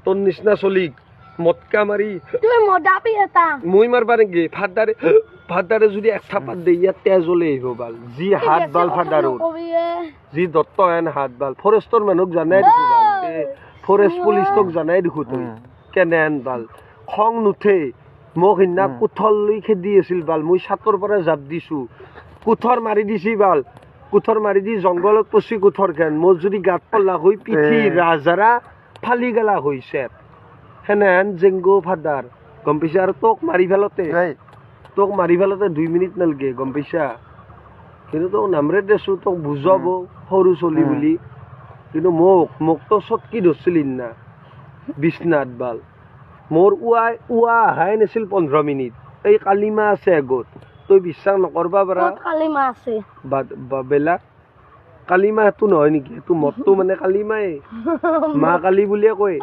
তোৰ নিচিনা চলিক মটকা মাৰি তুই মদাপি এটা মই মারবা নাকি ফাদারে যদি এক থাপাত দে ইয়াত তেজ ওলে আহিব বাল যি হাত বাল ফাদাৰৰ যি দত্ত হেন হাত বাল ফৰেষ্টৰ মানুহক জানাই দেখো বাল ফৰেষ্ট পুলিচক জানাই দেখো তই কেনে হেন বাল খং নুঠে মোক সিদিনা কোঠৰ লৈ খেদি আছিল বাল মই ছাতৰ পৰা জাপ দিছো কোঠৰ মাৰি দিছি বাল কোঠৰ মাৰি দি জংঘলত পচি কোঠৰ খেন মোৰ যদি গাত পল্লা হৈ পিঠি ৰাজাৰা ফালি গেলা হৈছে হেনেন জেংগো ফাদাৰ গম পাইছা আৰু তোক মাৰি ফেলতে 2 মিনিট নালগে গম পাইছা কিন্তু তোক নামৰে দেছো তোক বুজাব সৰু চলি বুলি কিন্তু মোক তো চটকি ধৰছিলি না বিছনাত বাল মোৰ উৱা আহাই নাছিল 15 মিনিট এই কালিমা আছে আগত তই বিশ্বাস নকৰবা পাৰা কালিমা আছে বেলা কালিমা সেইটো নহয় নেকি সেইটো মতটো মানে কালিমাই মা কালি বুলিয়ে কয়